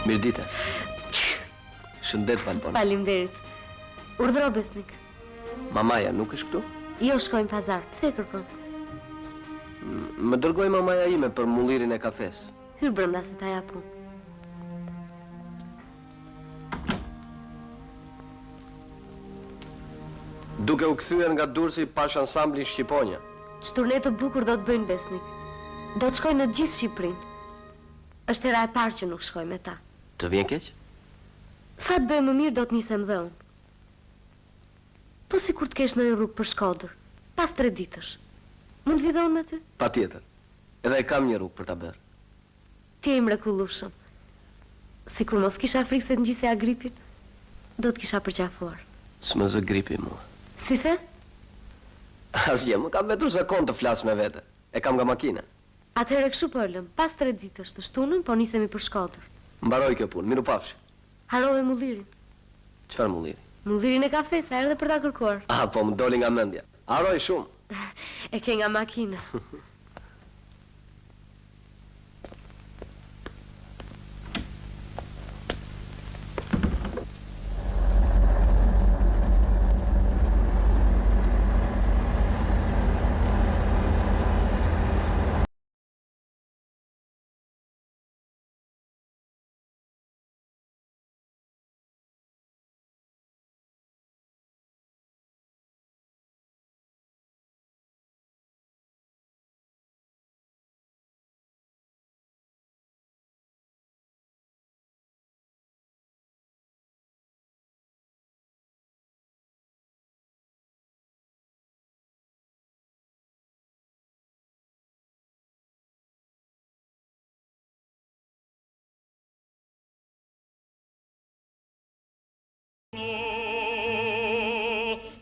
Mirdita. Shëndet, Balbon. Faleminderit. Urdhëro Besnik. Mamaja nuk është këtu? Jo, shkojmë pazar. Pse e kërkon? Më dërgoj mamaja ime për mullirin e kafes. Hyr brenda se ta japun. Duke u kthyer nga Durrësi pash ansamblin Shqiponja. Çturne të bukur do të bëjnë Besnik. Do të shkojnë në gjithë Shqipërinë. Është hera e parë që nuk shkoj me ta. Të vjen keq? Sa të bëjmë më mirë do të nisem dhe unë. Po si kur të kesh në një rrugë për Shkodër, pas 3 ditësh. Mund të vi dhe unë me ty? Patjetër. Edhe e kam një rrugë për ta bërë. Ti je i mrekullueshëm. Sikur mos kisha frikë se të ngjisja gripin, do të kisha përqafuar. S'më zë gripi mua. Si the? Asgjë, më kam vetur zakon të flas me vete. E kam nga makina. Atëherë kështu po lëm, pas 3 ditësh të shtunën, po nisemi për Shkodër. Mbaroj kjo punë, mirupafshi. Harove mullirin. Çfarë mulliri? Mullirin e kafes, a erdhe për ta kërkuar. Ah, po më doli nga mendja. Haroj shumë. E ke nga makina.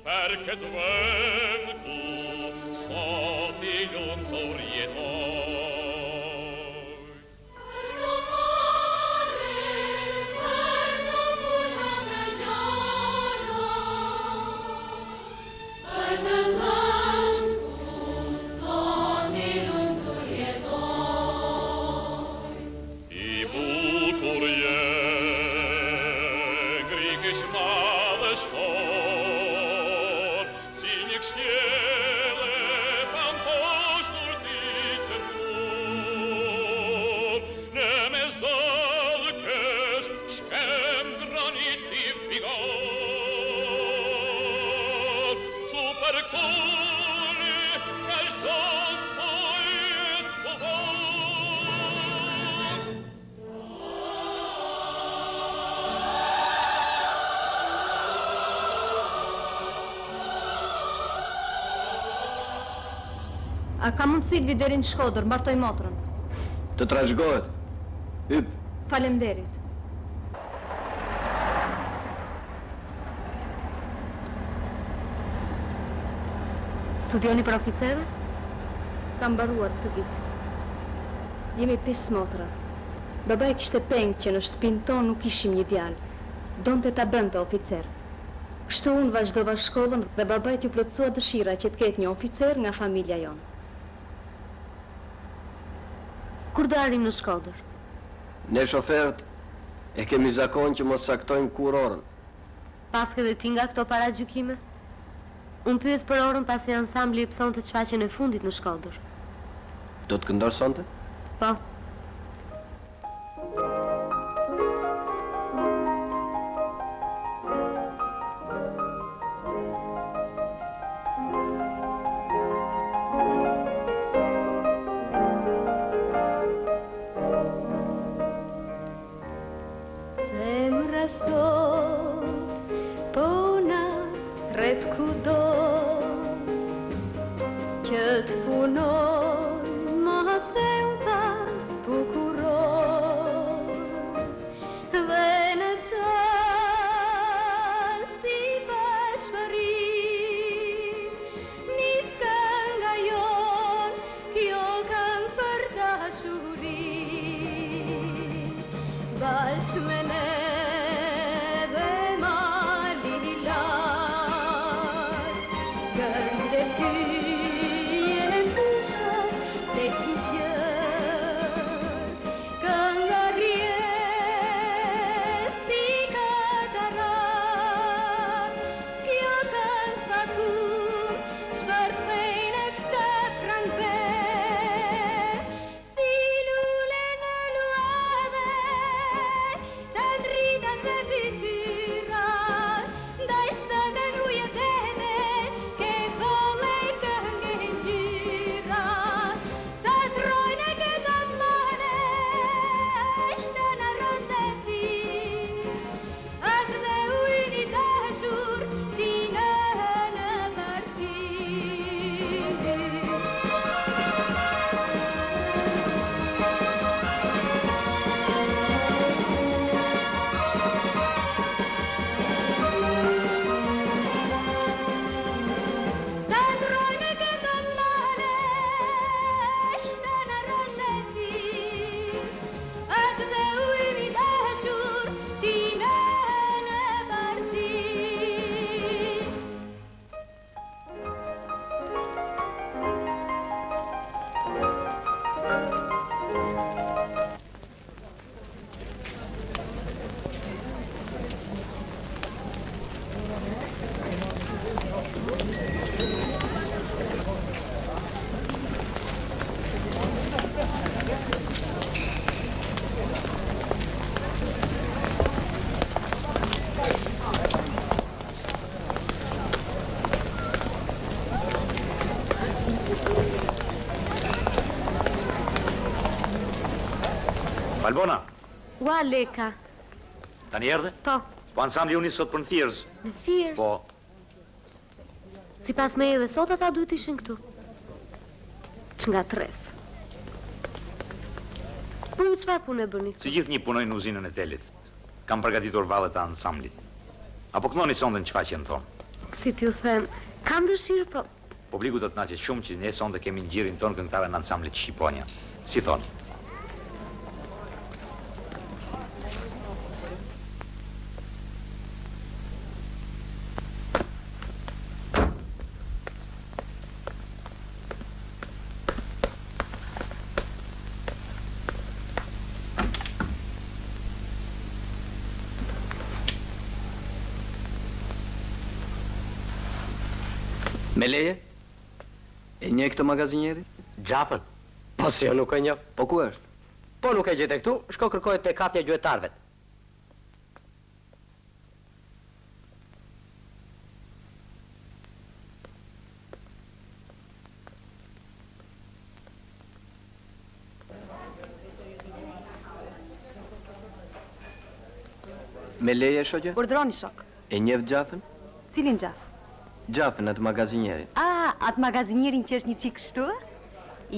Perché tu soti l'untorietoi. I buturie grigish male shtor, si nik stjele pan poshtur ditën mur, në mes dalkesh shkem granit I vigor, super kone kash dostojt uvor. A ka mundësi të vi deri në Shkodër, mbartoj motrën. Të trashëgohet. Hyp. Faleminderit. Studioni për oficerë? Kam mbaruar këtë vit. Jemi 5 motra. Babai kishte peng që në shtëpinë tonë nuk ishim një djalë. Donte ta bënte oficer. Kështu unë vazhdova shkollën dhe babai t'ju plotësua dëshira që të ketë një oficer nga familja jonë. Kur do arrim në Shkodër? Ne shofert e kemi zakon që mos saktojmë kur orën. Paske dhe ti nga këto paragjykime? Unë pyes për orën pasi ansambli pson të çfaqen e fundit në Shkodër. Do të këndosh sonte? Po. Zemra sot pona rret kudo që të punoj ma theuta zbukuroj dhe në qërë si bashkërim nis kënga jon kjo këngë për dashurim bashkë me ne dhe mali larë këngë që pyje pusha te t'i gjërë kënga rje Valbona, Ua, Leka. tani erdhe? Po, Po ansambli unë sot për në Thirz. në Thirz. Po, Si pas me edhe sot ata duhet ishin këtu. Që nga tres. Po ju çfarë punë e bëni? si gjithë një punoj në uzinën e telit. Kam përgatitur vallet e ansamblit. Apo kënoni sonde në qfaqen tonë. Si t'ju them, kam dëshirë, po Publiku do të naqet shumë që ne sonde kemi në gjirin tonë këngëtare në ansamblit Shqiponia. Si thoni? Me leje? E nje këtë magazinjeri? Gjafën? Po si jo nuk e një. Po ku është? Po nuk e gjete këtu, shko kërkohet te kapja gjuetarvet. Me leje, shoqe? urdhroni shok. E njeh gjafën? Cilin gjaf? Gjafën atë magazinjerin. Atë magazinierin që është një qikë shtu?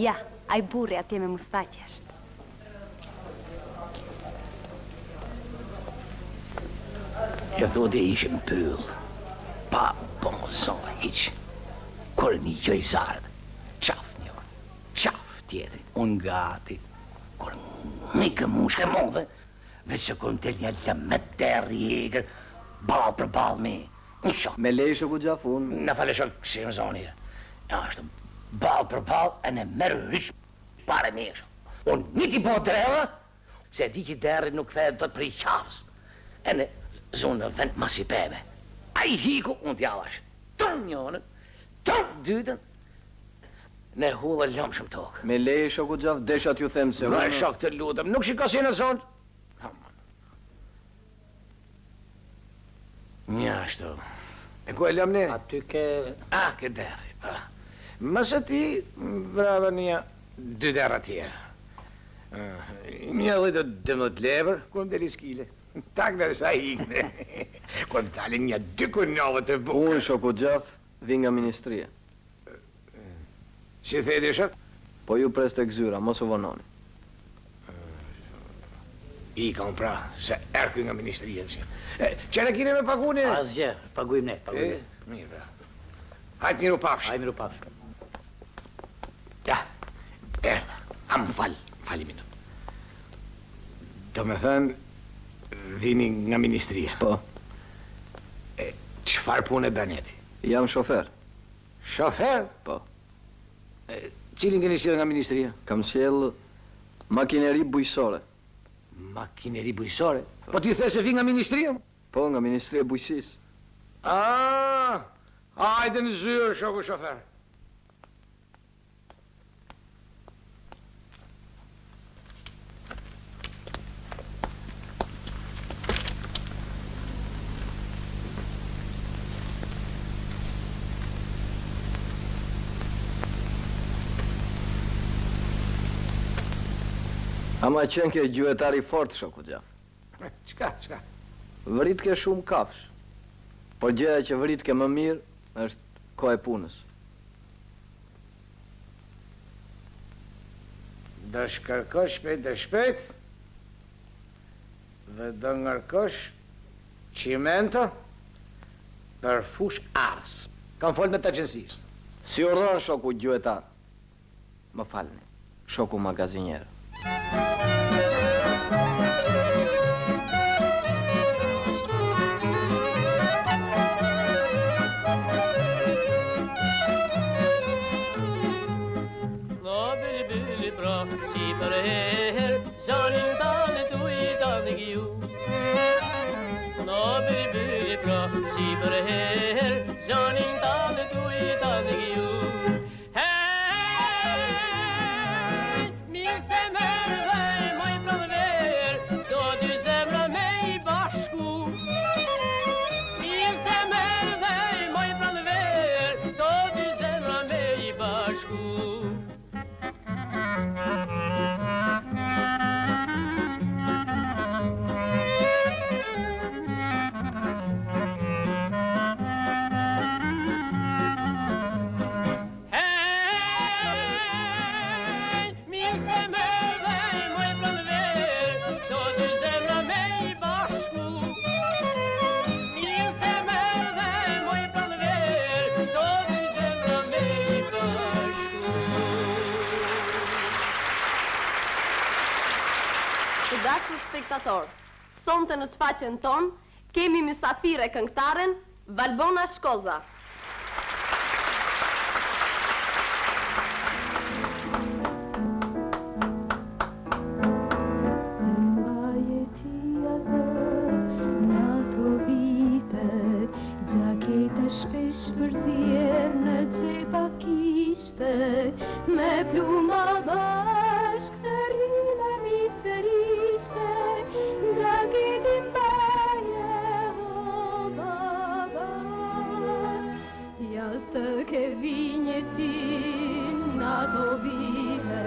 Ja, ai burri atje me mustaqe është. Ja thotë ishim pyll, pa po mos hiç. Kur një gjoj zardë, qaf një, qaf tjetëri, unë gati. Kur një këmushke modhe, veç se kur në tel një lëmet të rjegër, balë për balë me, një shok. Me leje shoku gjafë unë. Në fale shok, si më zoni, ja është balë për balë, e në merë hyqë pare me shok. Unë një ti po dreva, se di që derri nuk thehet do të prej qafës. E në zonë në vend mas i peme. A i hiku, unë t'javash. Tëm njënën, tëm dytën, ne hullë lëmë shumë tokë. Me leje shoku gjafë, desha t'ju them se Më shok të lutëm, nuk shiko si në zonë. Një ashtu. E ku e lëm ne? Aty ke... A, ke derri, pa. Mëse ti, brava një, dy derra tjera. Një dhe të dëmët lever, ku në deli skile. Tak në sa ikne. Ku në talin një dy kunjove të bukë. Unë shoku gjafë, vi nga ministria. Si thedi shok? Po ju pres të gzyra, mos u vononi. I kam pra, se erky nga ministria që. Qene kine me pagune? Asgjë, pagujmë ne, pagujmë ne. Mirë, pra. Hajt miru pafsh. Hajë miru pafsh. Ja, erda, am fali minut. Do me thënë, vini nga ministria. Po, Qfar punë e banjeti? jam shofer. Shofer? Po, Cilin keni sjellë nga ministria? kam sjell makineri bujësore. Makineri bujësore? Po ti the se vi nga ministria? Po, nga ministria e bujësisë. Hajde në zyrë, shoku shofer. Ama qenë ke gjuetari fort, shoku gjafë. Qka? Vrit ke shumë kafsh. Por gjëja që vrit ke më mirë është kohë e punës. Do shkërkosh shpejt dhe do ngarkosh qimento për fush ars. Kam folë me të agjensis. Si urdhon shoku gjuetar? Më falni, shoku magazinjer. Si për herë, zanin tane tu I tane gju. Në bëri pra, si për herë, zanin tane tu I tane gju. Hej, mirë se merve, moj pranver, do dy zemra me I bashku. Mirë se merve, moj pranver, do dy zemra me I bashku. Të dashur spektator, sonte në shfaqjen ton kemi mysafire këngëtaren Valbona Shkoza. Shpesh përzier në gjepa kishte, me pluma bashk të rrila mi sërishte, gjaketin baje o baba. Jas të ke vinjetin ato vite,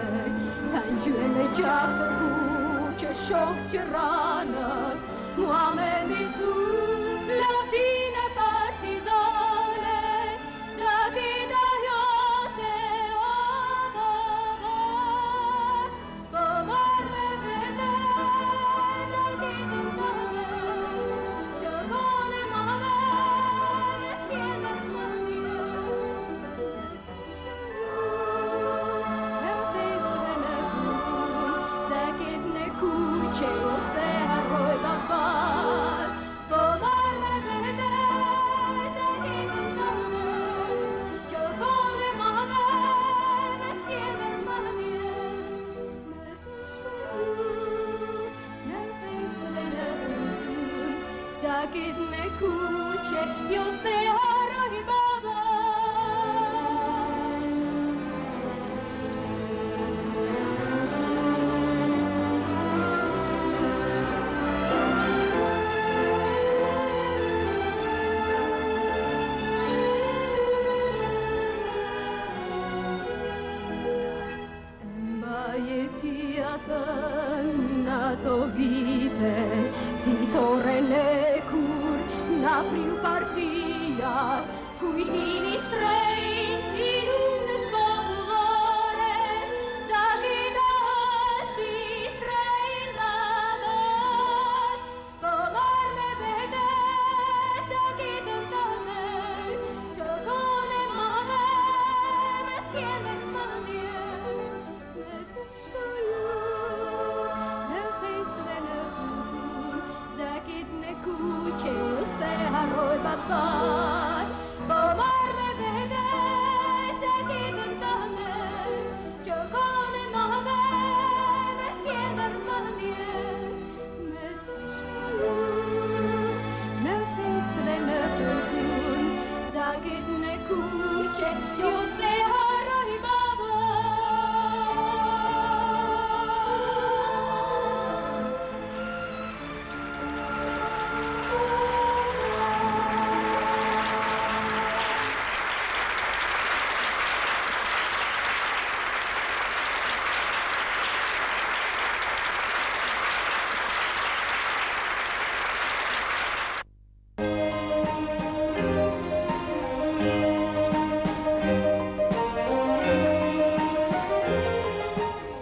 ta ngjyën e gjatë të ku që shok që ranët, mua me vizu Latina partizane, gjakita jote o baba, po marr me vete gjakitën tëme, që vone madhe me s'kjener më një. Me festë në kultur, gjakitën e kuqe ose harroj babar, po marr me vete gjakitën tëme, që vone madhe me s'kjener më një. Me të shkruaj në festë në kultur, gjakitën e kuqe jo se harroj babar. Në ato vite, fitoren e kur na priu partia, kujtimi shtrejn i luftës popullore, gjakita është i shtrejn babar, po marr me vete gjakitën tëme, që dhone madhe me s'kjener më një. Me të shkruaj në festë në kultur, gjakitën e kuqe ose harroj babar, po marr me vete gjakitën tëme, që kone madhe me s'kjener më një. Me të shkruaj në festë në kultur, gjakitën e kuqe jo se harroj babar.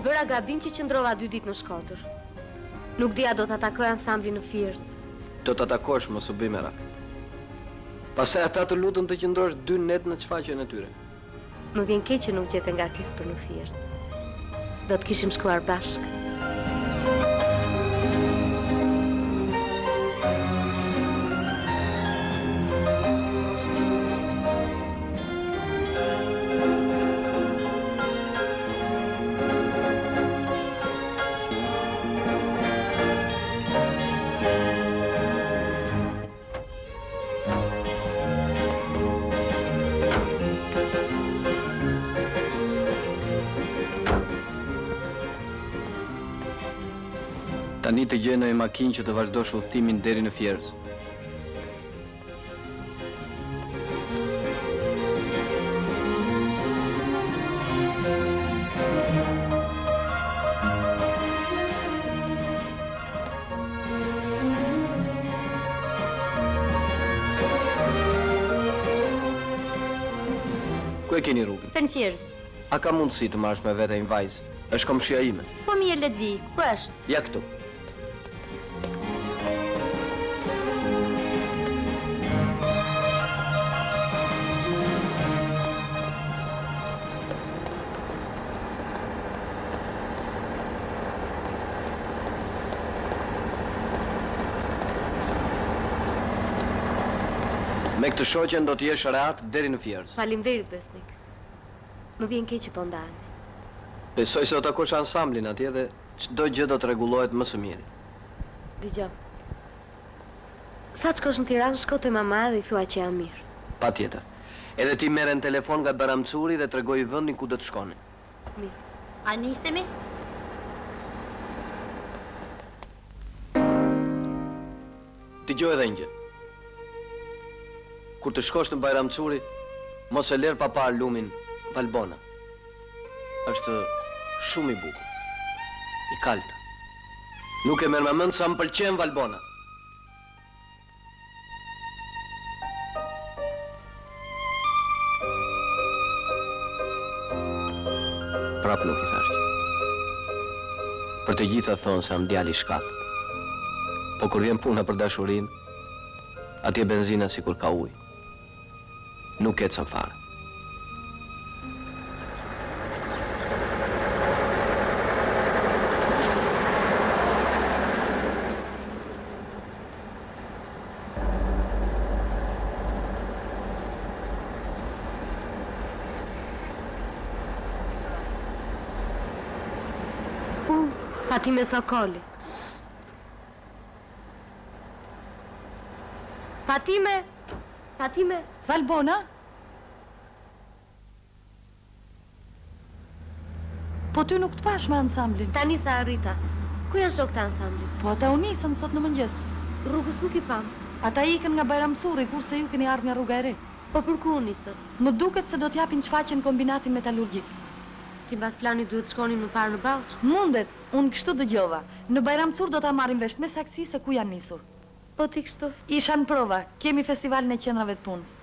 Bëra gabim që qëndrova 2 ditë në Shkodër. Nuk dija do të takoj ansamblin në Fiers. Do të takosh, mos u bëj merak. Pastaj ata të lutën të qëndrosh 2 net në shfaqjen e tyre. Më vjen keq që nuk gjete ngarkesë për në Fiers. Do të kishim shkuar bashkë. Tani të gjenoj makinë që të vazhdosh udhëtimin deri në Fiers. Ku e keni rrugën? Për në Fiers. A ka mundësi të marrësh me vete një vajzë? Është komshia ime. Po mirë, le të vi, ku është? Ja këtu. Me këtë shoqen do të jesh rehat deri në Fierz. Faleminderit besnik. Më vjen keq që po ndahemi. Besoj se do takosh ansamblin atje dhe çdo gjë do të rregullohet më së miri. Dgjoj. Sa të shkosh në Tiranë, shko te mama dhe i thua që jam mirë. Patjetër. Edhe ti merre në telefon nga Baramcuri dhe tregoj vendin ku do të shkoni. Mirë. A nisemi? Dëgjoj edhe një gjë. Kur të shkosh në Bajramcuri, mos e lër pa parë lumin Valbona. Është shumë i bukur. I kaltë. Nuk e merr me mend sa më pëlqen Valbona. Prap nuk i thash. Për të gjitha thonë se am djali i shkathët. Po kur vjen puna për dashurinë, atje benzina sikur ka ujë. Nuk ecën fare. Fatime Sokoli. Fatime! Fatime! Valbona? Po ty nuk të pash me ansamblin? Tani sa arrita. Ku janë shokët e ansamblit? Po ata u nisën sot në mëngjes. Rrugës nuk i pam. Ata ikën nga Bajramcuri, kurse ju keni ardhur nga rruga e re. Po për ku u nisën? Më duket se do t'japin shfaqjen kombinatin metalurgjik. Sipas planit duhet shkonim më parë në Ballsh? Mundet, unë kështu dëgjova. Në Bajramcur do ta marrim vesh me saksi se ku janë nisur. Po ti kështu? Isha në prova, kemi festivalin e qendrave të punës.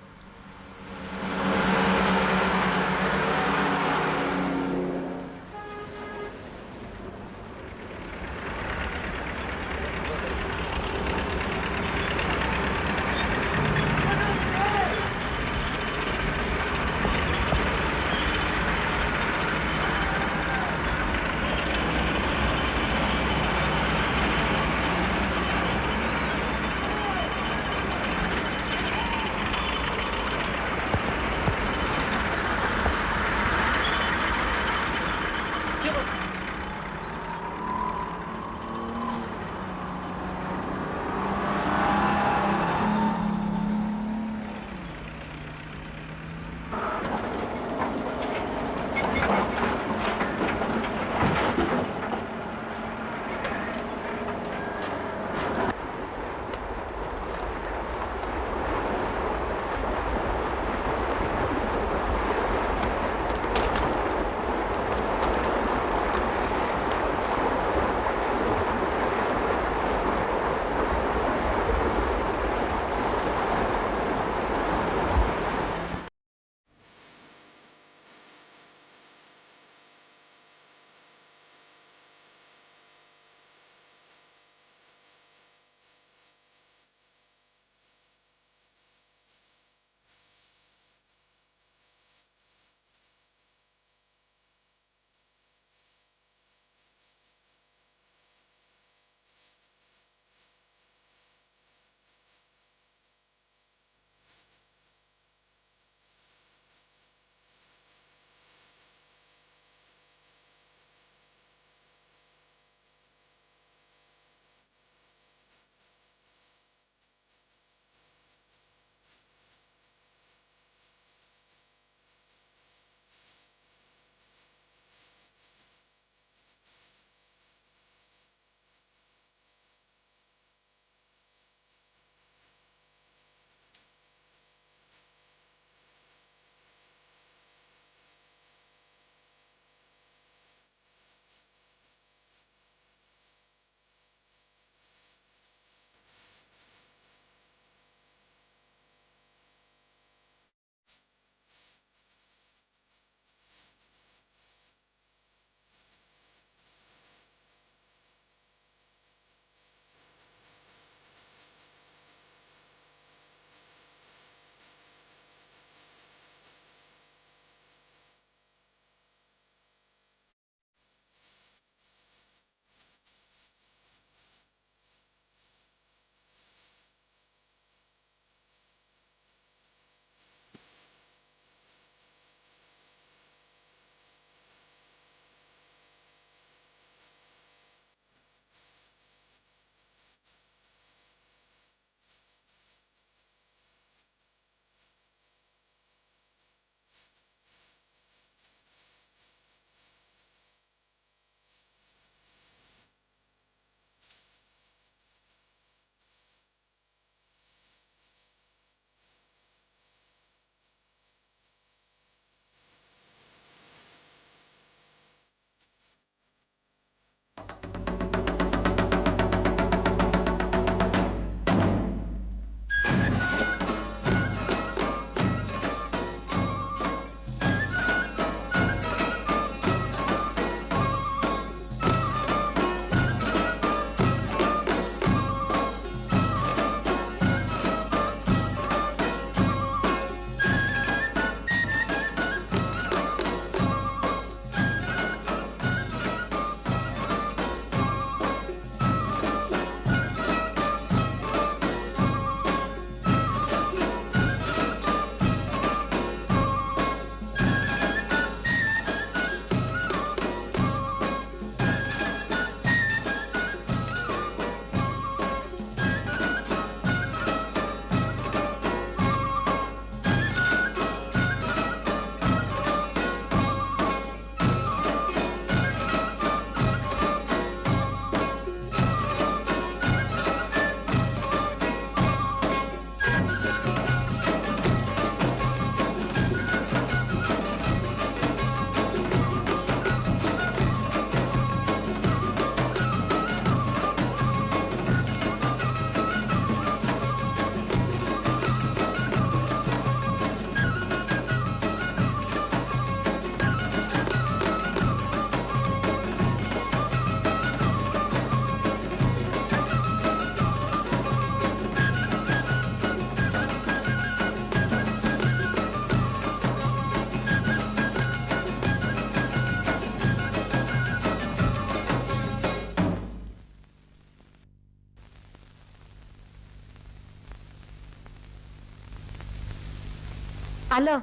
Alo,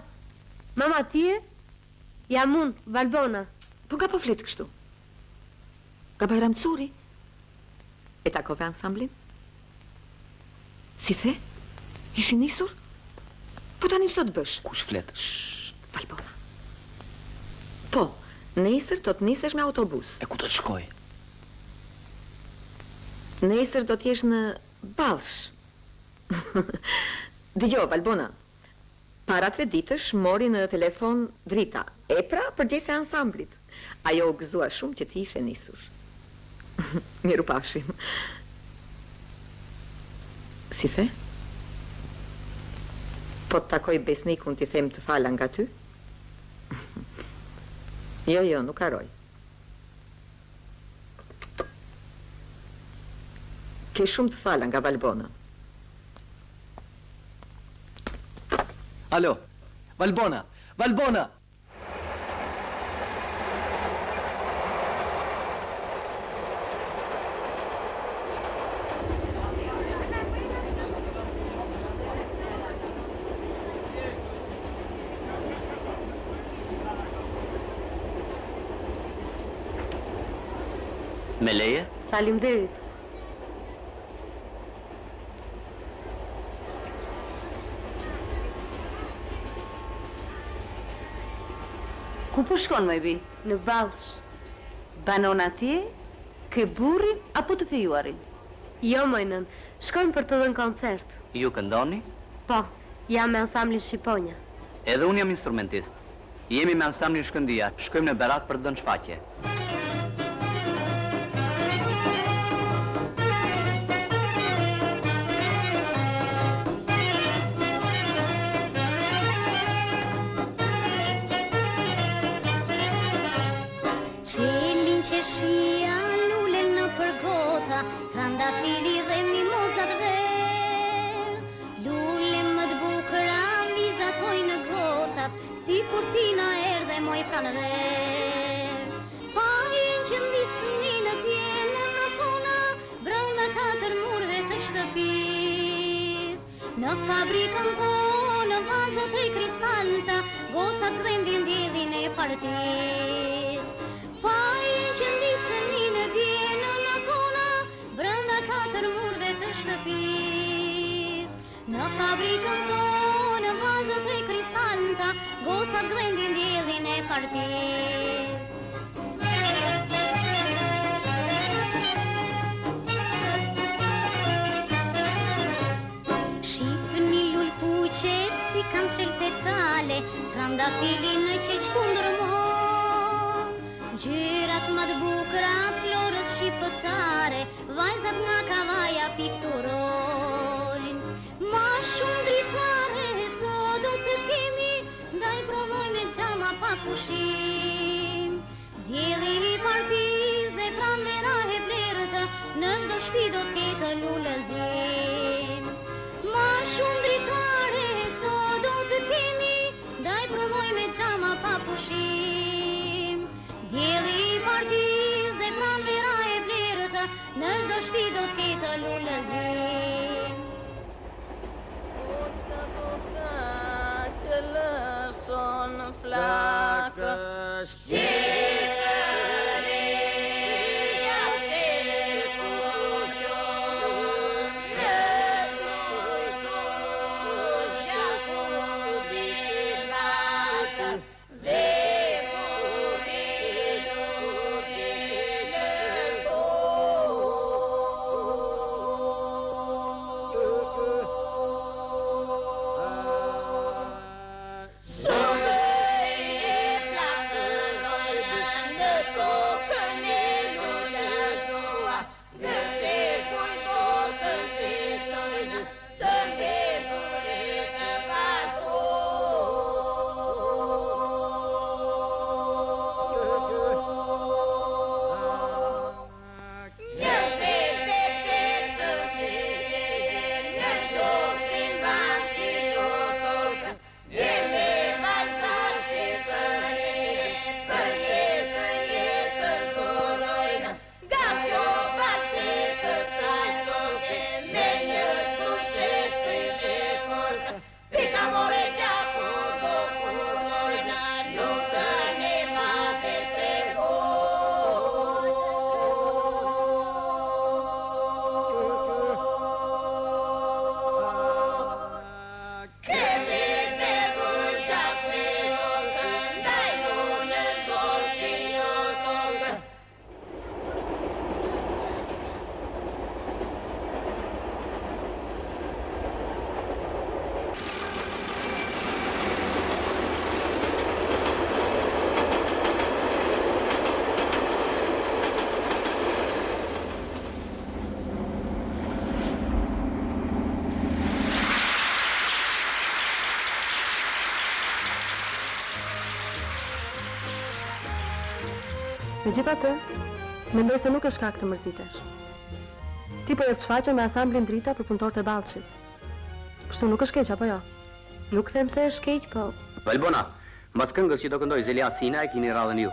mama ti je? Jam unë, Valbona. Po nga po fletë kështu? Nga Bajram Curi? E takove ansamblin? Si the? Ishi nisur? Po tani sot bësh? Kush flet? Valbona. Po, nesër do të nisesh me autobus. E ku do të shkoj? Nesër do t'jesh në Ballsh. Dëgjoj, Valbona. Para 3 ditësh mori në telefon Drita. E pra përgjese ansamblit. Ajo u gëzua shumë që ti ishe nisur. Miru pafshim. Si the? Po të takoj besnikun t'i them të fala nga ty? Jo, nuk haroj. Ke shumë të fala nga Valbona. Alo, Valbona, Valbona! Me leje? Faleminderit. Ku po shkon, më bi? Në Ballsh. Banon atje, ke burrin apo të fejuarin? Jo, mojnën, shkojmë për të dhënë koncert. Ju këndoni? Po, jam me ansamblin Shqiponja. Edhe unë jam instrumentist. Jemi me ansamblin Shkëndia, shkojmë në Berak për të dhënë shfaqje. Qelin që shia lulen në përgota, trandafili dhe mimozat ver. Lulen më të bukëra, vizatoj në gocat, si kurtina erdhe moj pranë ver. Pajin që ndisni në tjenë në tona, brenda 4 murve të shtëpis. Në fabrikën tonë, vazot e kristalta, gocat vendin djelin e partis. Pajin që ndisni në tjenë në tona, brenda 4 murve të shtëpis. Në fabrikën tonë, vazot e kristalta, gocat vendin djelin e partis. Shqipni lulkuqet si kanë qel petale, trandafili në qeq kundër mon. Gjyrat më të bukra, florës shqipëtare, vajzat nga kavaja pikturojnë. Ma shumë dritare, so do të kemi, ndaj provoj me gjama pa pushim. Djeli i partiz dhe pranvera e vlerëta, në çdo shtëpi do të ketë lulëzim. Ma shumë dritare, so do të kemi, ndaj provoj me gjama pa pushim. Djeli i partiz dhe pranvera e vlerëta, në çdo shtëpi do të ketë lulëzim. Që lëson flakë, Shqipëria se fuqion, lësoj gjaku bivakë, dhe Megjithatë, mendoj se nuk është shkak të mërzitesh. Ti po e shfaqe me asamblin drita për punëtorët e Ballçit. Kështu nuk është keq apo jo? Nuk them se është keq, po. Valbona, mbas këngës që do këndoj Zelia Sina e keni radhën ju.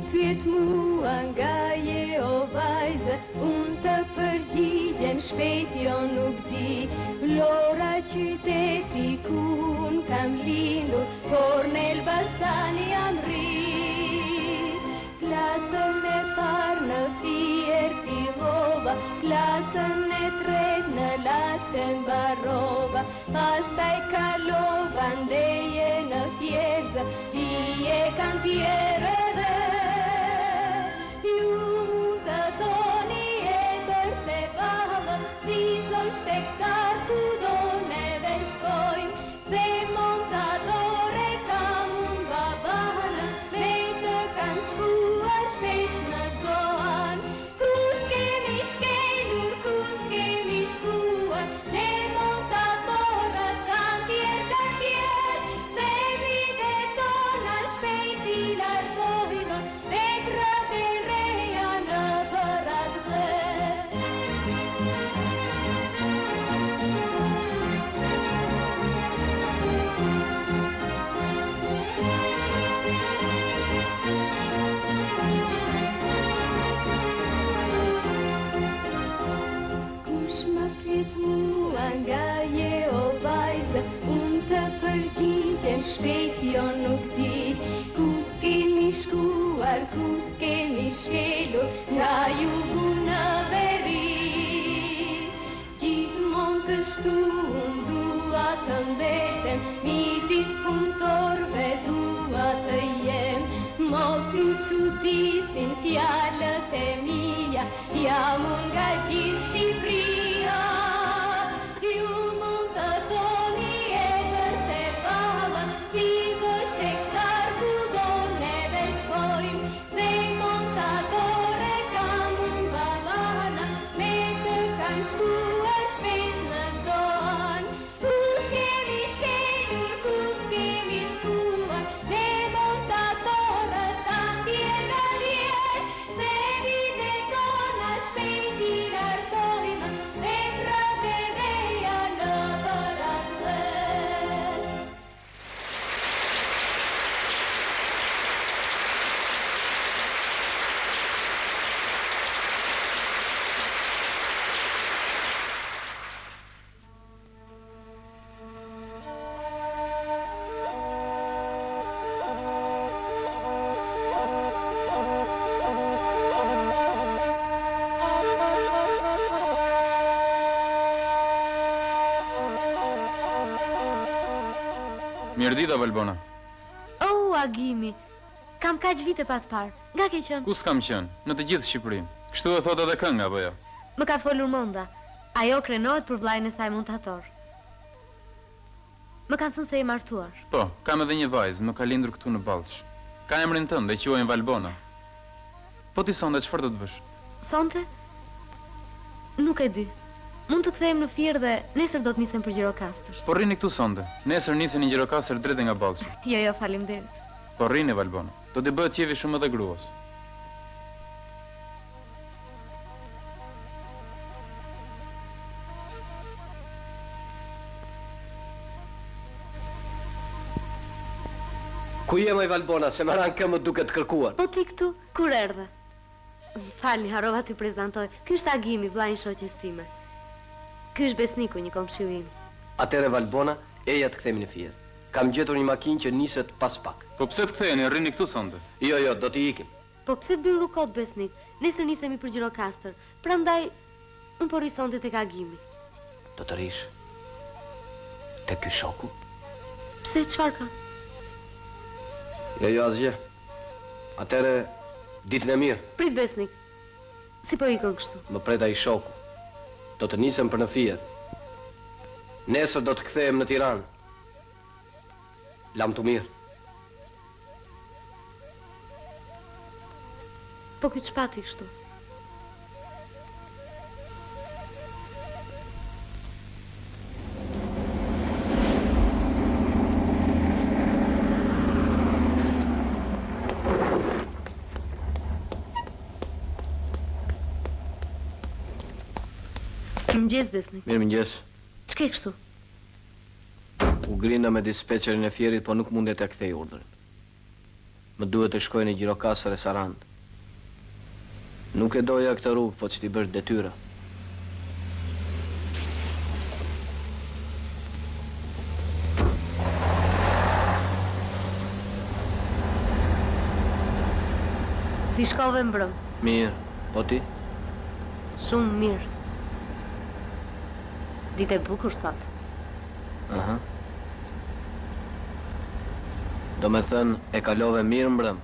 Pyet mua nga je o vajzë, unë të përgjigjem shpejt jo nuk di. Vlora qyteti ku unë kam lindur, por në Elbasani jam ri. Klasën e parë në Fier fillova, klasën e tretë në Laçe mbarova, pastaj kalova ndeje në Fierzë, vije kantiereve. Shtektar ku do neve shkojmë, se montadore kam unë babanë, me të kam shkuar shpesh në çdo anë. Kus kemi shkelur, kus kemi shkuar, ne montadorët kantjer, se vitet tona shpejt i largojnë, veprat e reja në vërat dhe. Nga je o vajzë, unë të përgjigjem shpejt jo nuk di. Kus kemi shkuar, kus kemi shkelur, nga jugu në veri. Gjithmonë kështu unë dua të mbetem, midis punëtorëve dua të jem. Mos ju çudisin fjalët e mia, jam unë nga gjithë Shqipëria. School. Mirdita, Valbona. Oh, Agimi, kam kaq vite pa të parë. Nga ke qenë? Ku s'kam qenë? Në të gjithë Shqipërinë. Kështu e thot edhe kënga, apo jo? Më ka folur Monda. Ajo krenohet për vllajën e saj montator. Më kanë thënë se je martuar. Po, kam edhe një vajzë, më ka lindur këtu në Ballç. Ka emrin tënd dhe quajnë Valbona. Po ti sonde, çfarë do të bësh? Sonte? Nuk e di. Mund të kthehem në Fier dhe nesër do të nisem për Gjirokastër. Po rrini këtu sonde. Nesër nisen në Gjirokastër drejt nga Ballçi. Jo, faleminderit. Po rrini, Valbona. Do t'i bëhet qefi shumë edhe gruas. Ku je moj Valbona, se më ranë këmë duke të kërkuar? Po ti këtu, kur erdhe? Falni, harova t'ju prezantoj. Ky është Agimi, vllai i shoqes time. Ky është Besniku, një komshiu im. Atëre Valbona, eja të kthemi në Fier. Kam gjetur një makinë që niset pas pak. Po pse të ktheheni, rrini këtu sonde? Jo, do t'i ikim. Po pse të bëjmë rukot, Besnik? Nesër nisemi për Gjirokastër. Prandaj, unë po rri sonte tek Agimi. Do të rish tek ky shoku? Pse, çfarë ka? Jo, asgjë. Atëre, ditën e mirë. Prit, Besnik. Si po ikën kështu? Më pret ai shoku. Do të nisem për në Fier. Nesër do të kthehem në Tiranë. Lam të mirë. Po ky çpati kështu. Mëngjes, Besnik. Mirë mëngjes. Ç'ke kështu? U grina me dispečerin e Fierit, po nuk mundet të kthej urdhrin. Më duhet të shkoj në Gjirokastër e Sarand. Nuk e doja këtë rrugë, po që t'i bësh detyra. Si shkove mbrëm? Mirë, po ti? Shumë mirë. Ditë e bukur sot. Aha. Do me thënë, e kalove mirë mbrëm?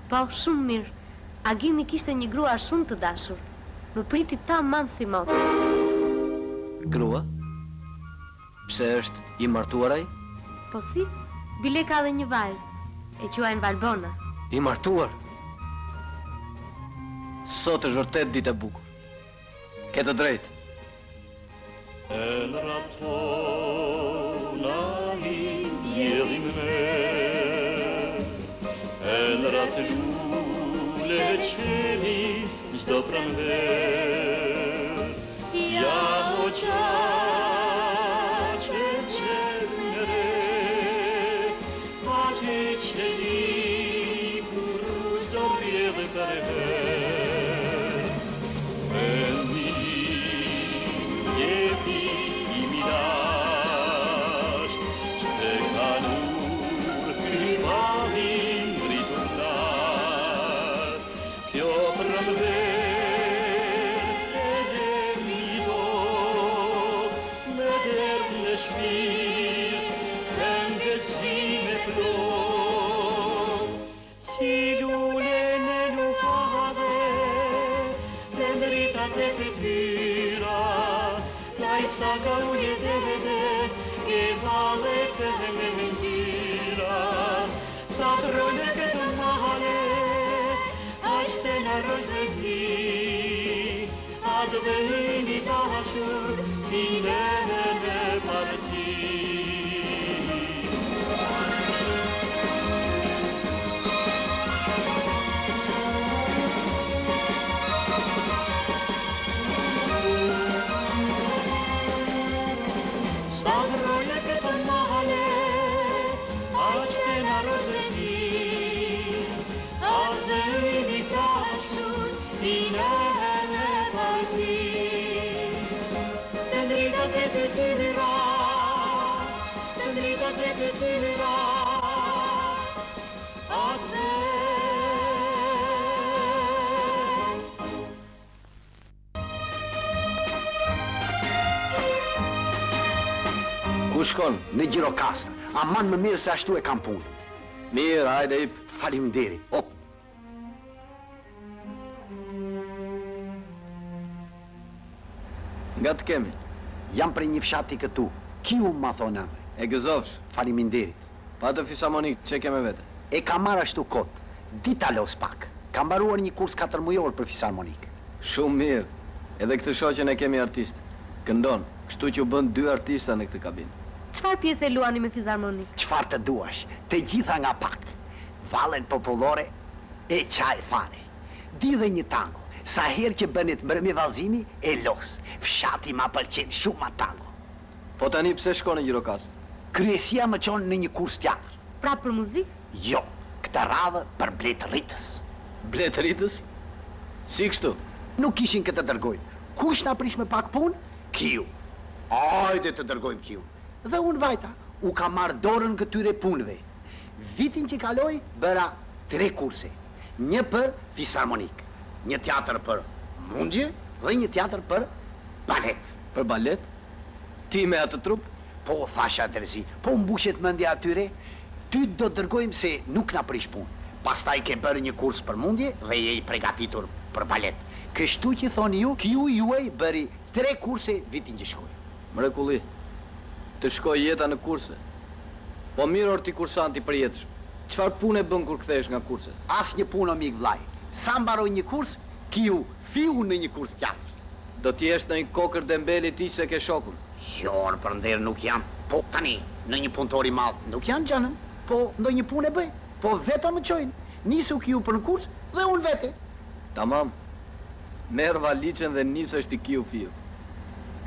Po, shumë mirë. Agimi kishte një grua shumë të dashur. Më priti tamam si motë. Grua? Pse është i martuar ai? Po si? Bile ka dhe një vajzë. E quajnë Valbona. I martuar? Sot është vërtet ditë e bukur. Ke të drejtë. El ratona i bjellim me, el rat lule qeli zdo pranver. Ja o qace qenere, ate qeli kur zorje dhe karever. Sa ka uje dhe vete, ke vale këve me mengjira. Sa të rone këtë mahale, ashte në rëzë gri. A të vëhini pashur, tine në parti. Ku shkon? Në Gjirokastër. Aman më mirë se ashtu e kam punë. Mirë, hajde ip. Faleminderit. Nga të kemi? Jam prej një fshati këtu. Kiu ma thonë emri. E gëzofsh? Faleminderit. Pa të fisamonik, që keme vete? E kam marrë ashtu kot. Dita los pak. Kam mbaruar një kurs 4 mujor për fisarmonik. Shumë mirë. Edhe këtë shoqen e kemi artist. Këndon, kështu që u bën 2 artista në këtë kabinë. Çfarë pjesë e luani me fizarmonik? Çfarë të duash? Të gjitha nga pak. Vallen popullore e qaj fare. Di dhe një tango. Sa herë që bënet mërëmi vallëzimi, e los. Fshati ma pëlqen shumë ma tango. Po tani pse shko në Gjirokast? Kryesia më qonë në një kurs teatr. Pra për muzikë? Jo, këtë radhë për Bletë Rritës. Bletë Rritës? Si kështu? Nuk ishin këtë të dërgojnë. Kush na prish me pak punë? Kiu. Ajde të dërgojmë Kiu. Dhe unë vajta, u ka marrë dorën këtyre punëve. Vitin që kaloi, bëra 3 kurse. Një për fisarmonik, një teatr për mundje dhe një teatr për balet. Për balet? Ti me atë trup? Po, thasha tërësi, po mbushet mendja atyre, ty do të dërgojmë se nuk na prish punë. Pastaj ke bërë një kurs për mundje dhe je i përgatitur për balet. Kështu që thoni ju, Kiu juaj bëri 3 kurse vitin që shkoj. Mrekulli, të shkoj jeta në kurse. Po mirë or ti kursanti për jetësh. Çfarë punë bën kur kthehesh nga kurse? As një punë o mik vllai. Sa mbaroj një kurs, Kiu fiu në një kurs teatr. Do t'jesh në një kokër dembeli ti se ke shokun. Jo, për nder nuk jam. Po tani, në një punëtor i madh nuk janë xhanëm. Po ndonjë punë e bëj. Po vetëm më çojnë. Nisu Kiu për në kurs dhe unë vete. Tamam. Merr valiçën dhe nisesh ti Kiu fiu.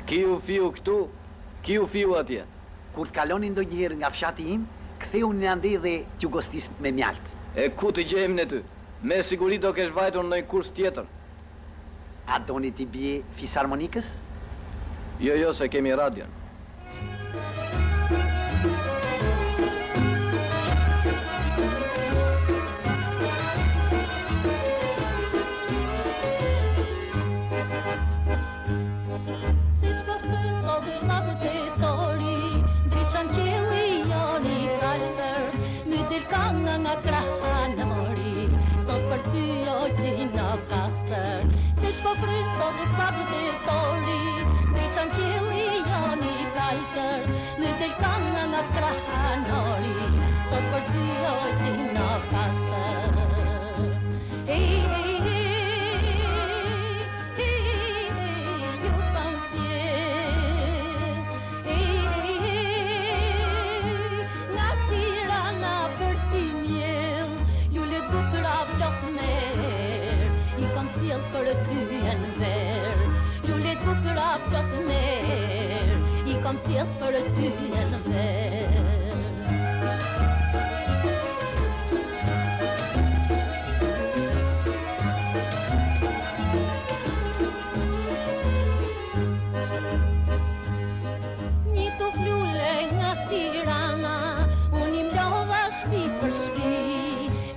Kiu fiu këtu, Kiu fiu atje. Kur të kaloni ndonjëherë nga fshati im, ktheu në ande dhe t'ju gostis me mjalt. E ku të gjejmë ne ty? Me siguri do kesh vajtur në një kurs tjetër. A doni t'i bie fisarmonikës? Jo, se kemi radion. Nga kraha në mori, sot për ty o gjina kastër. Se shko fryso dhe fabë dhe tori, dhe qanë qili joni kaltër. Me del kanga nga kraha në mori, sot për ty o gjina kastër. Ju kam sjell, nga Tirana për ti mjell, lule bukra plot merë, I kam sjell për ty e në verë. Lule bukra plot merë, I kam sjell për ty e në verë. Një tuf lule nga Tirana, unë I mlodha shpi për shpi,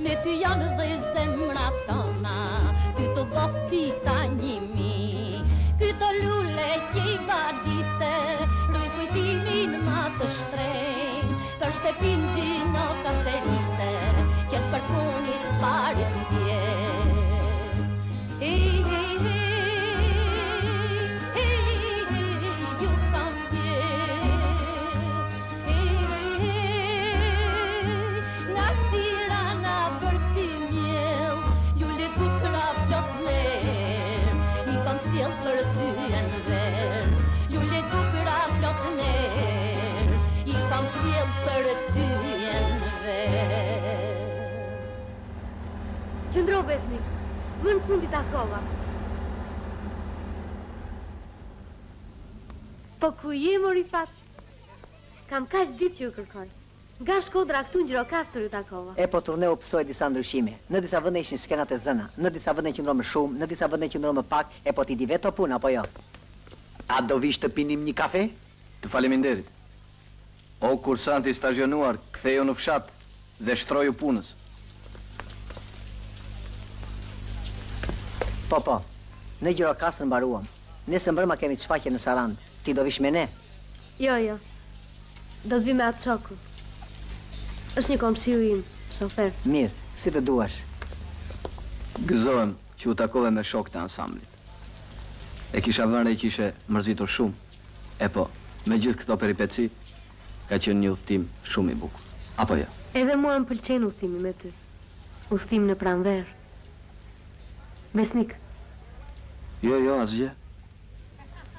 me ty janë dhe zemra tona, ty të bofita 1000. Këto lule që I vadite, roj kujtimin ma të shtrejnë, për shtepin gjino kasterite, që të përpuni s'parit ndje. Ju kam sjell, nga Tirana për ti mjell, lule bukra plot merë, I kam sjell për ty e në verë. Lule bukra plot merë, I kam sjell për ty e në verë. Qëndro Besnik, më në fundi takova. Po ku je mori fat? Kam kaq ditë që ju kërkoj. Nga Shkodra këtu në Gjirokastër ju takova. E po turneu pësoj disa ndryshime. Në disa vende ishin skenat e zëna, në disa vende qëndro më shumë, në disa vende qëndro më pak, e po ti di veto punë apo jo? A do vish të pinim një kafe? Të faleminderit. O kursanti stazionuar, ktheju në fshat dhe shtroju punës. Po, në Gjirokastër mbaruam. Nesër mbrëma kemi shfaqje në Sarandë. Ti do vish me ne? Jo. Do të vi me atë shoku. Është një komshiu im, shofer. Mirë, si të duash. Gëzohem që u takove me shok të ansamblit. E kisha vënë e kishe mërzitur shumë. E po, me gjithë këto peripeci, ka qenë një udhëtim shumë i bukur. Apo jo? Edhe mua më pëlqen udhëtimi me ty. Udhëtim në pranverë. Besnik. Jo, asgjë.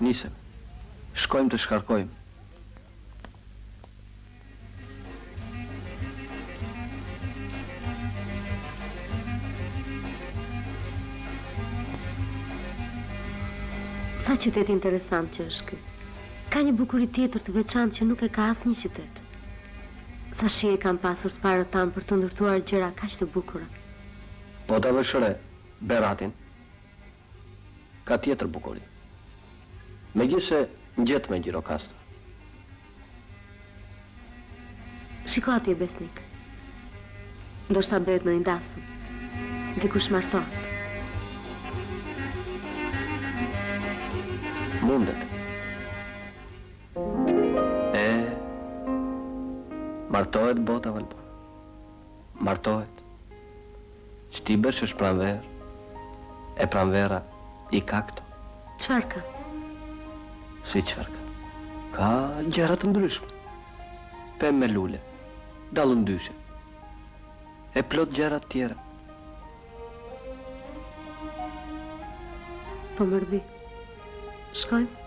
Nisem. Shkojmë të shkarkojmë. Sa qytet interesant që është ky. Ka një bukuri tjetër të veçantë që nuk e ka asnjë qytet. Sa shije kam pasur të parë tam për të ndërtuar gjëra kaq të bukura. Po ta vësh re Beratin. Ka tjetër bukuri. Megjithse ngjet me Gjirokastër. Shiko atje, Besnik. Ndoshta bëhet në indasëm. Dikush martohet. Mundet. Martohet bota Valbon. Martohet. Që ti bësh është pranverë. E pranvera i ka këto. Çfarë ka? Si çfarë ka? Ka gjëra të ndryshme. Pemë me lule, dallun dyshe. E plot gjëra të tjera. Po mërdi. Shkojmë?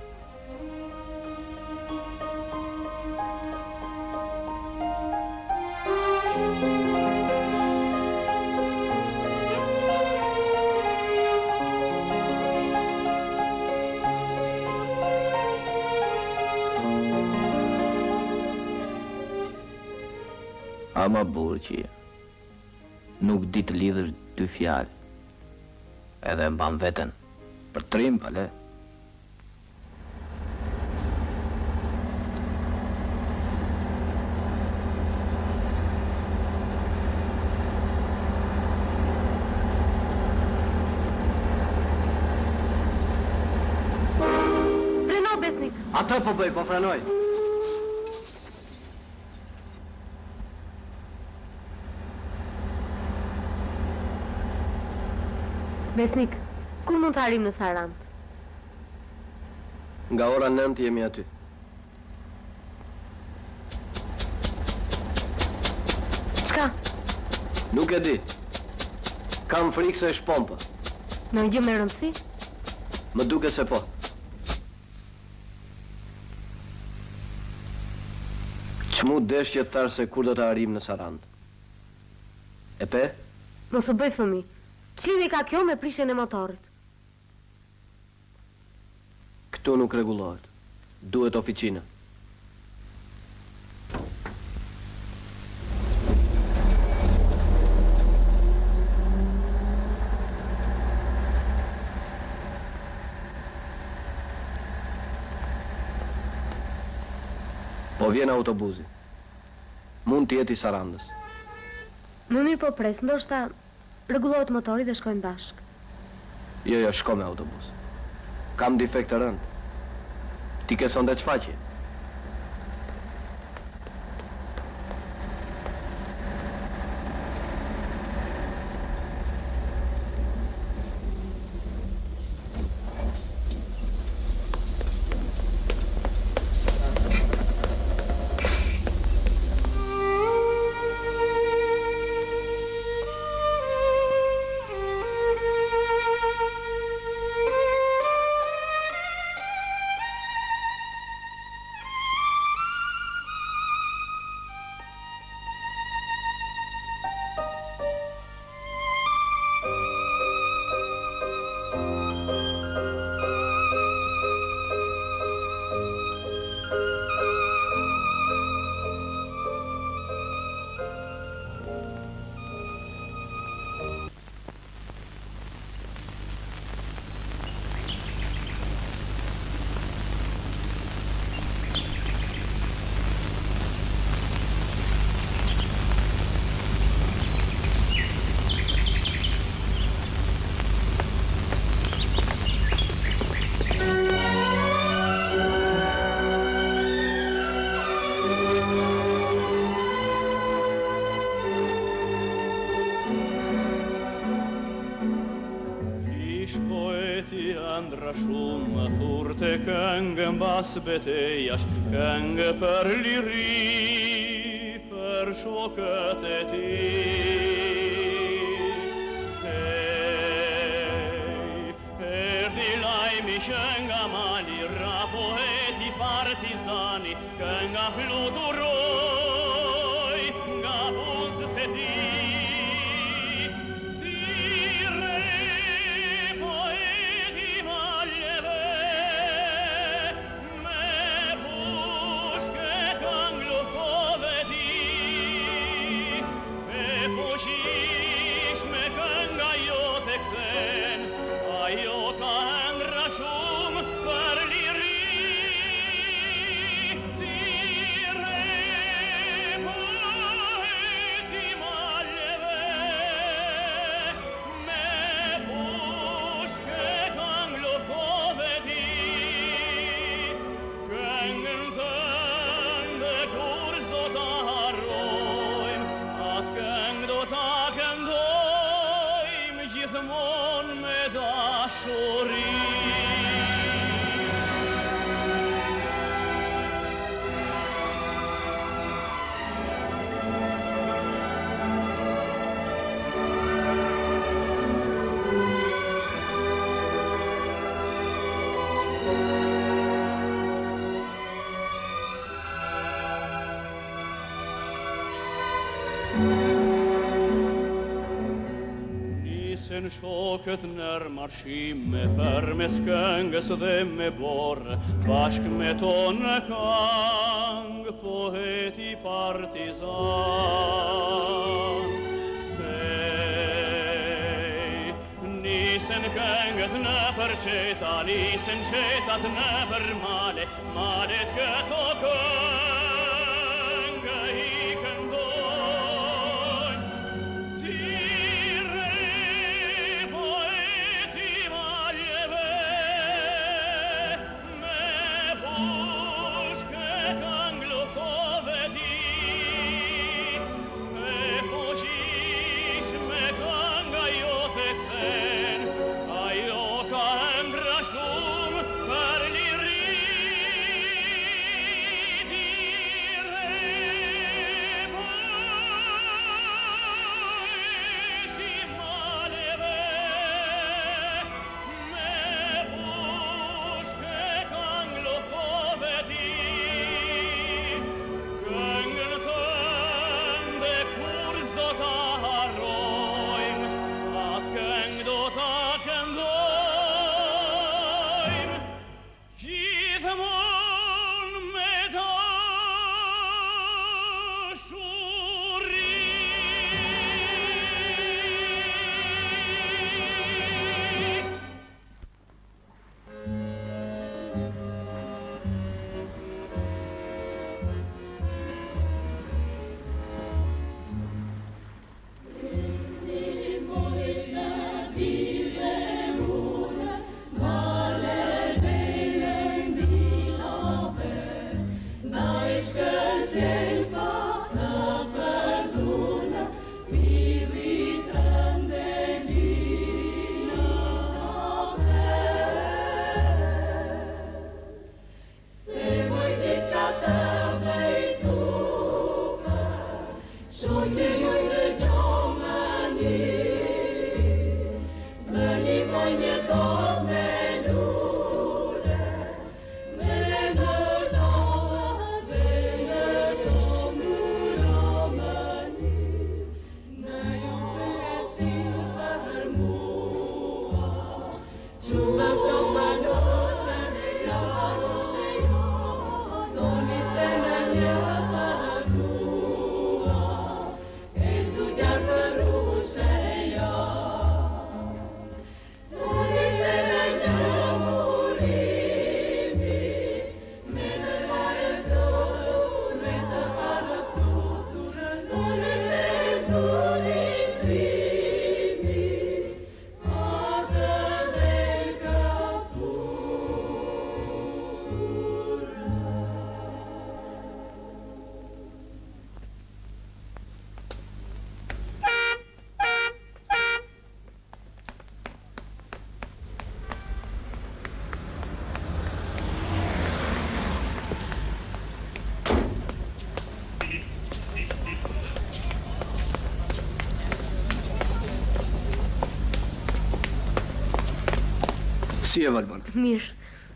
Ama burë që je. Nuk di të lidhësh dy fjalë. Edhe mban veten për trim, pale. Freno, Besnik! Atë po bëj, po frenoj. Besnik, kur mund të arrim në Sarand? Nga ora 9 jemi aty. Çka? Nuk e di. Kam frikë se është pompa. Në gjë me rëndësi? Më duke se po. Çmu desh që të thash se kur do të arrim në Sarand. E pe? Mos u bëj fëmi. Ç'lidhje ka kjo me prishjen e motorit? Këtu nuk rregullohet. Duhet oficina. Po vjen autobusi. Mund të jetë i Sarandës. Më mirë po pres, ndoshta rregullohet motori dhe shkojmë bashkë. Jo, shko me autobus. Kam defekt të rënd. Ti ke sonde çfaqje? mbas betejash, këngë për liri, për shokët e ti. Erdi lajmi që nga mali, ra poeti partizani, kënga fluturoj nga buzët e ti. Shokët nër marshime, për mes këngës dhe me borë, bashk me tonë në kangë, poeti partizan. Nisen këngët në për qeta, nisen qetat në për male, malet këto këngë i këndojnë. Ajo ka ëmbra shumë për liri. Si e Valbona? Mirë.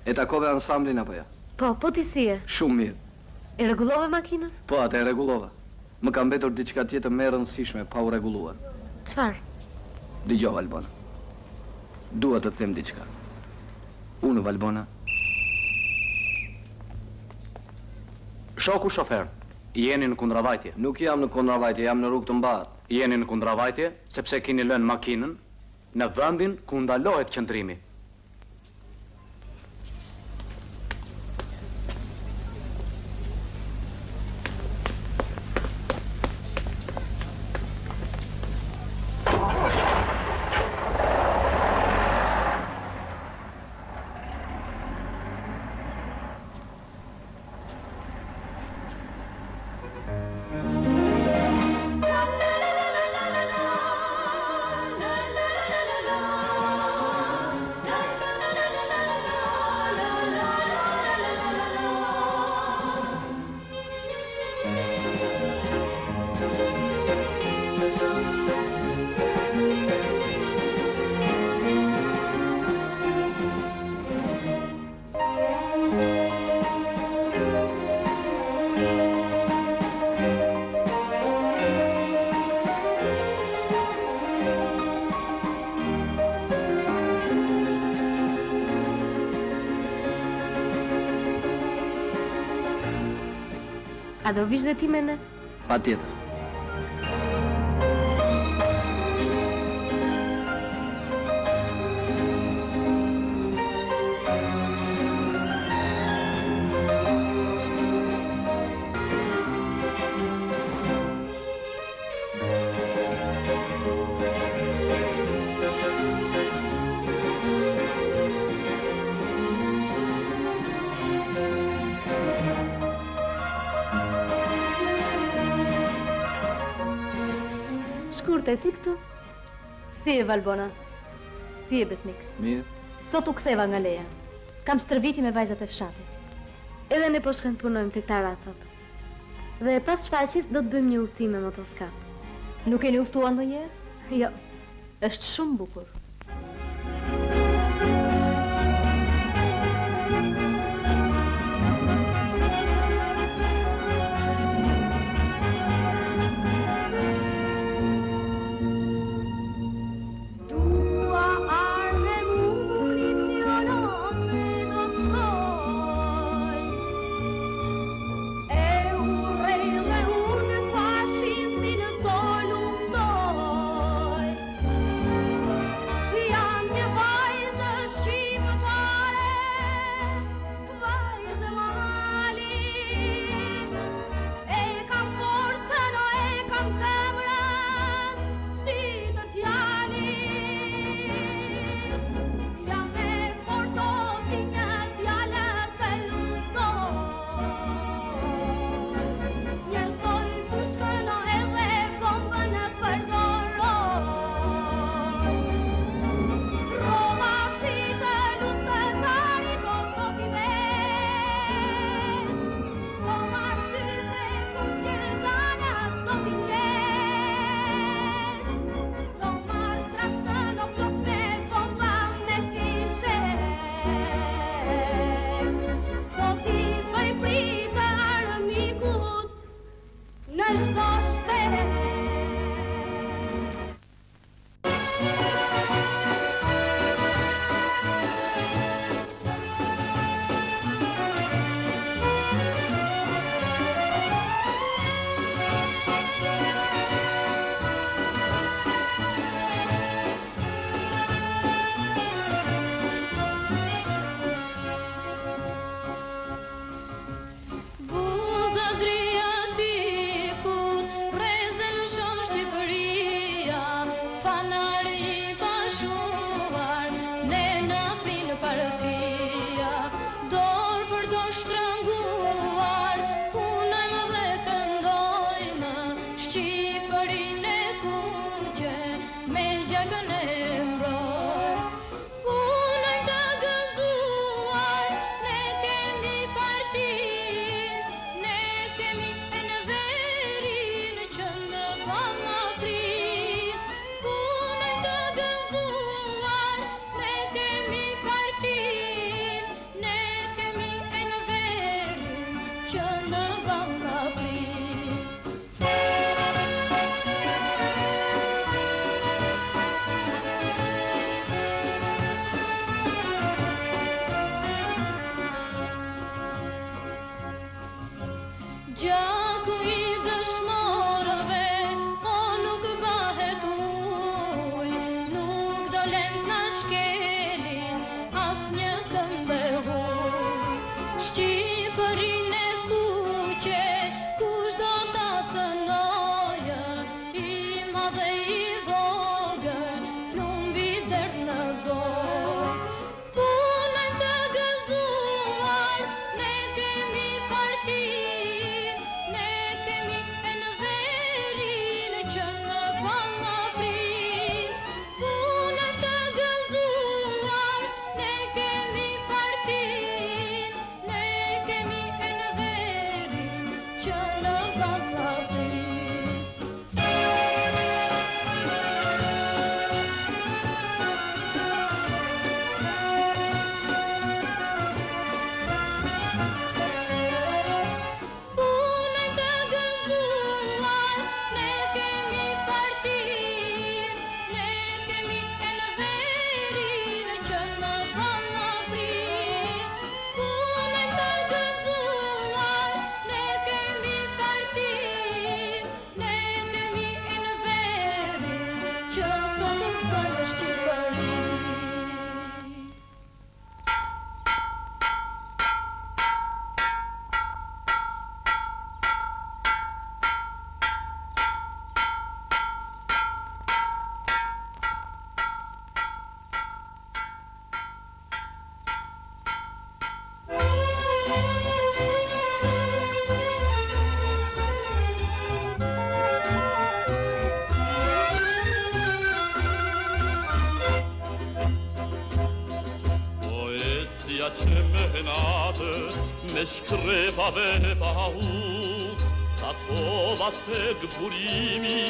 E takove ansamblin apo ja? Po ti si e? Shumë mirë. E rregullove makinën? Po, atë e rregullova. Më ka mbetur diçka tjetër më e rëndësishme pa u rregulluar. Çfarë? Dëgjoj Valbona. Dua të them diçka. Unë Valbona. Shoku shofer, jeni në kundravajtje. Nuk jam në kundravajtje, jam në rrugë të mbarë. Jeni në kundravajtje sepse keni lënë makinën në vendin ku ndalohet qëndrimi. A do vish dhe ti me ne? Pa tjetër. Shkurte, ti këtu? Si e Valbona? Si e Besnik? Mirë. Sot u ktheva nga leja. Kam stërviti me vajzat e fshatit. Edhe ne po shkojmë të punojmë tek taracat. Dhe pas shfaqjes do të bëjmë një udhëtim me motoskap. Nuk keni udhëtuar ndonjëherë? Jo. Është shumë bukur. Gjaku I dëshmorëve, o nuk bahet uj, nuk dolem të shkelin, as një këmbë huj. Shqipërin e kuqe, kush do ta cënojë, I madhe I vogël, plumbi dert në gojë. Punën të gëzuar, ne kemi partin, ne kemi enverin që në balla prin. Punën të gëzuar, ne kemi partin, ne kemi enverin që në balla prin. Punën të gëzuar, ne kemi partin, ne kemi enverin që në balla prin. Punën të gëzuar, ne kemi partin, ne kemi enverin që sot të bënë Shqipëri. Poezia që më natë me shkrepave pahu, takova tek burimi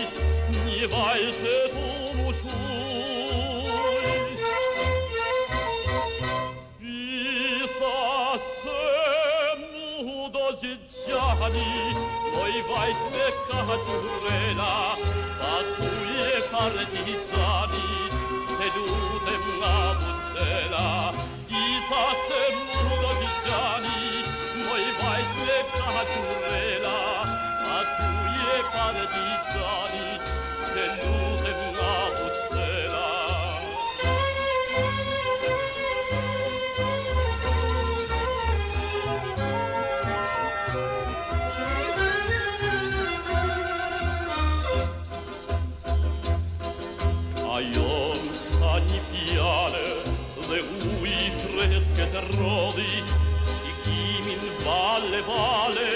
një vajzë tu mushuj. I tha se mu do zgjani, oj vajzë me kagjurela, pa tu je partisani, te lutem nga Bruxela. I tha se mu do zgjani, oj vajzë me kagjurela, pa tu je partisani, te lutem nga Bruxela. Ajo ka një fjale dhe uj freske të rodhi, shikimin vale vale,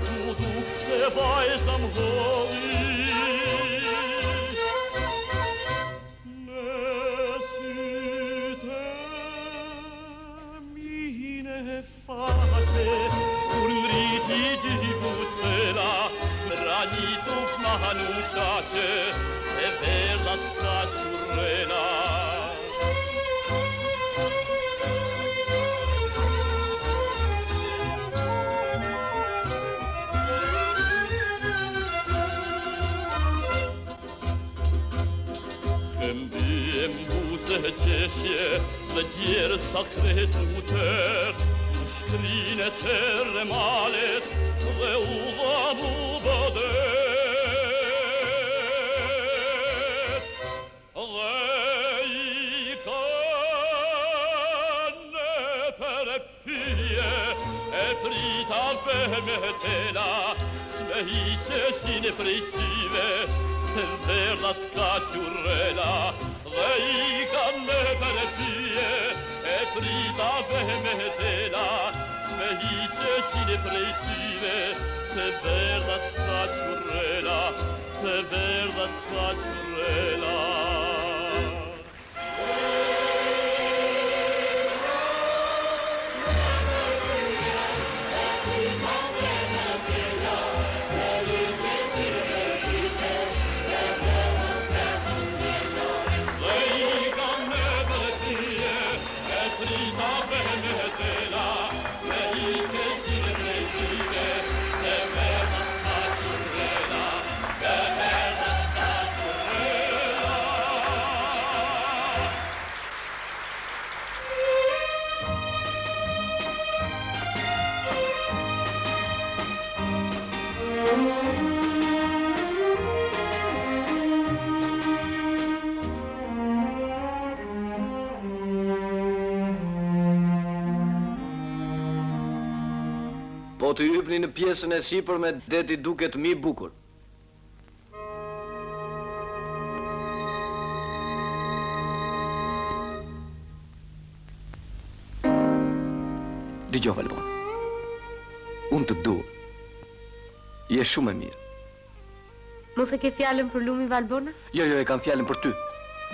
mu duk se vajza më hodhi. Me syte mine face, kur nriti di Bruxela, ranito fmanu shaqe, e verdat ka qurrela. Këmbiem buzë qeshje dhe djerë sakret u tër, u shkrinë tërë malet dhe u dhamu bëdet. Dhe I kanë për pyrje e prita me tela, s'me hiqeshin prej syve, të verdat ka qurrela. Dhe I kanë për pyrje e prita me tela, s'me hiqeshin prej syve, të verdat ka qurrela, të verdat ka qurrela. të hypni në pjesën e sipërme deti duket mi bukur. Dëgjoj Valbona. Unë të du. Je shumë e mirë. Mos e ke fjallën për lumin Valbona? Jo, e kam fjallën për ty.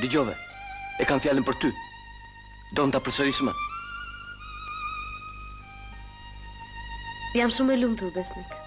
Dëgjove. E kam fjallën për ty. Do në ta përsëris më. Jam shumë e lumtur, Besnik.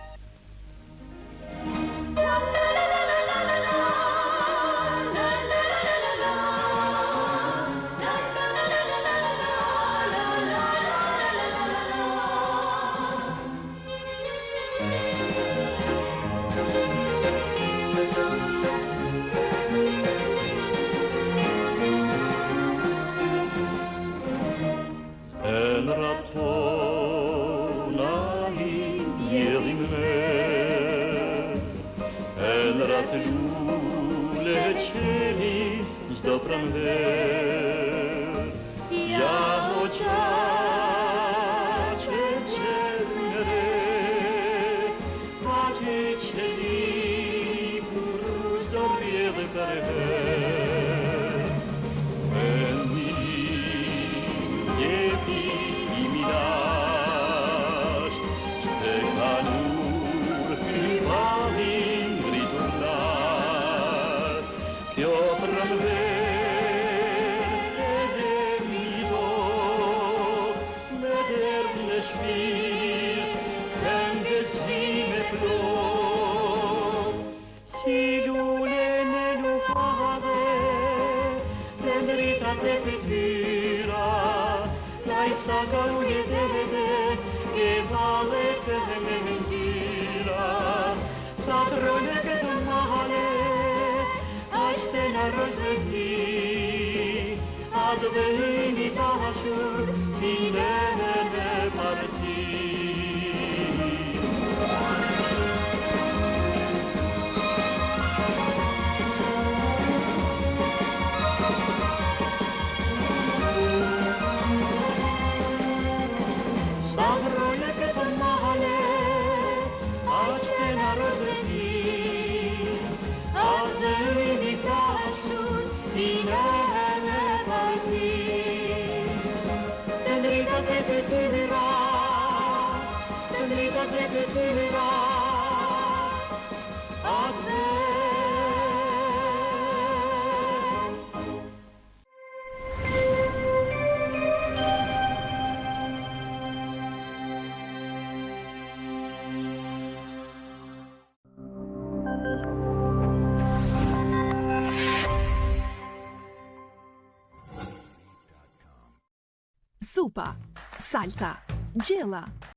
Supa, salsa, gjella,